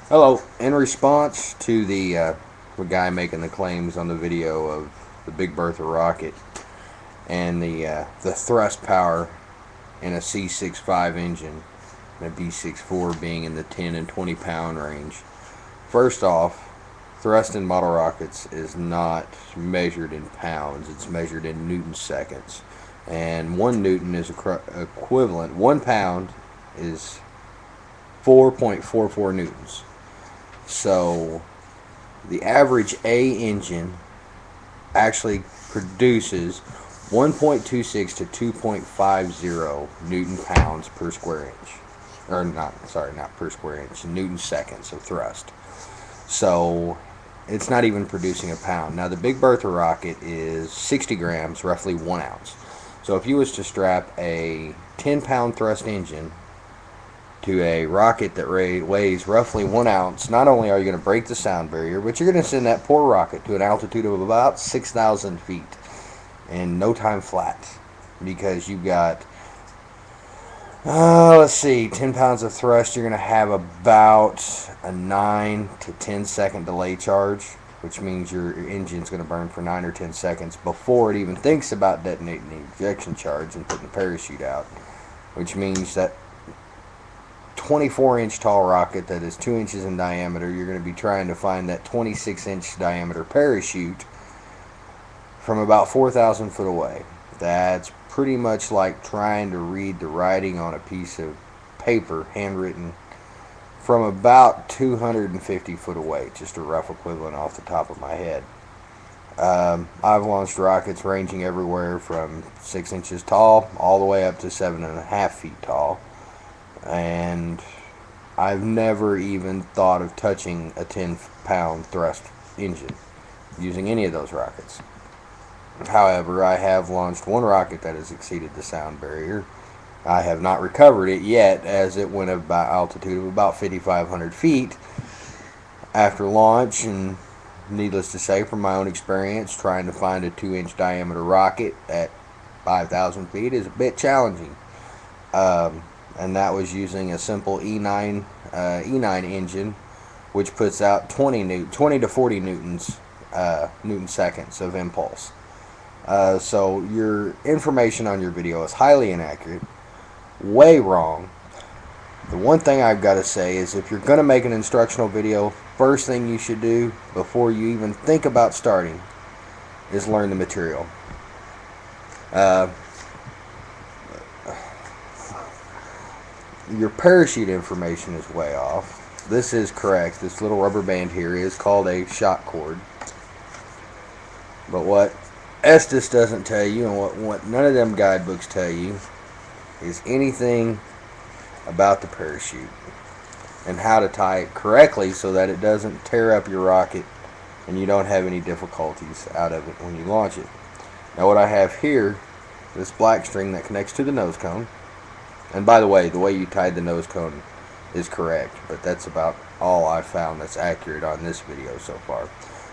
Hello. In response to the guy making the claims on the video of the Big Bertha rocket and the thrust power in a C65 engine and a B64 being in the 10 and 20 pound range. First off, thrust in model rockets is not measured in pounds; it's measured in newton seconds, and 1 newton is equivalent. 1 pound is 4.44 newtons. So the average A engine actually produces 1.26 to 2.50 newton pounds per square inch. Or not per square inch, newton seconds of thrust. So it's not even producing a pound. Now the Big Bertha rocket is 60 grams, roughly 1 ounce. So if you was to strap a 10-pound thrust engine to a rocket that weighs roughly 1 ounce, not only are you going to break the sound barrier, but you're going to send that poor rocket to an altitude of about 6,000 feet in no time flat, because you've got, let's see, 10 pounds of thrust. You're going to have about a 9 to 10 second delay charge, which means your engine's going to burn for 9 or 10 seconds before it even thinks about detonating the ejection charge and putting the parachute out, which means that 24-inch tall rocket that is 2 inches in diameter, you're going to be trying to find that 26-inch diameter parachute from about 4,000 foot away. That's pretty much like trying to read the writing on a piece of paper, handwritten, from about 250 foot away, just a rough equivalent off the top of my head. I've launched rockets ranging everywhere from 6 inches tall all the way up to 7.5 feet tall. And I've never even thought of touching a 10-pound thrust engine using any of those rockets. However, I have launched one rocket that has exceeded the sound barrier. I have not recovered it yet, as it went about altitude of about 5,500 feet after launch, and needless to say, from my own experience, trying to find a 2-inch diameter rocket at 5,000 feet is a bit challenging. And that was using a simple E9 engine, which puts out 20 to 40 newton seconds of impulse. So your information on your video is highly inaccurate, way wrong. The one thing I've got to say is, if you're going to make an instructional video, first thing you should do before you even think about starting is learn the material. Your parachute information is way off. This is correct. This little rubber band here is called a shock cord. But what Estes doesn't tell you, and what none of them guidebooks tell you, is anything about the parachute and how to tie it correctly so that it doesn't tear up your rocket and you don't have any difficulties out of it when you launch it. Now what I have here, this black string that connects to the nose cone. And by the way you tied the nose cone is correct, but that's about all I found that's accurate on this video so far.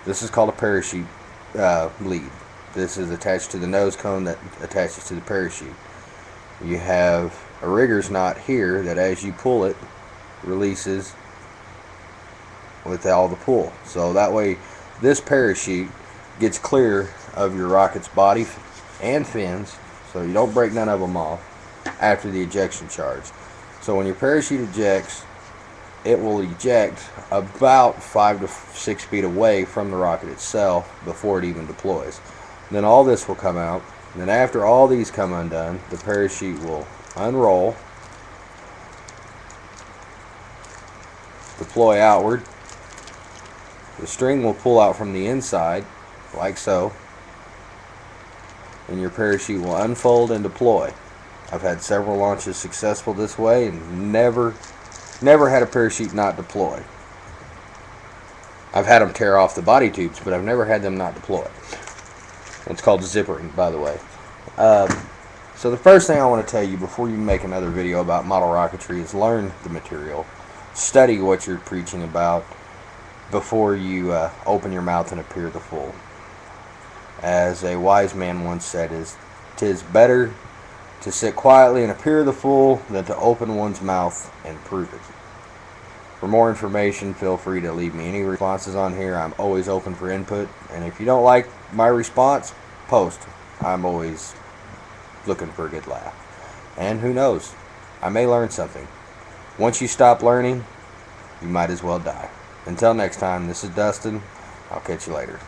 This is called a parachute lead. This is attached to the nose cone that attaches to the parachute. You have a rigger's knot here that, as you pull it, releases with all the pull. So that way this parachute gets clear of your rocket's body and fins, so you don't break none of them off after the ejection charge. So when your parachute ejects, it will eject about 5 to 6 feet away from the rocket itself before it even deploys. And then all this will come out, and then after all these come undone, the parachute will unroll, deploy outward. The string will pull out from the inside, like so, and your parachute will unfold and deploy. I've had several launches successful this way, and never had a parachute not deploy. I've had them tear off the body tubes, but I've never had them not deploy. It's called zippering, by the way. So the first thing I want to tell you before you make another video about model rocketry is learn the material. Study what you're preaching about before you open your mouth and appear the fool. As a wise man once said, "'Tis better to sit quietly and appear the fool than to open one's mouth and prove it." For more information, feel free to leave me any responses on here. I'm always open for input. And if you don't like my response, post. I'm always looking for a good laugh. And who knows, I may learn something. Once you stop learning, you might as well die. Until next time, this is Dustin. I'll catch you later.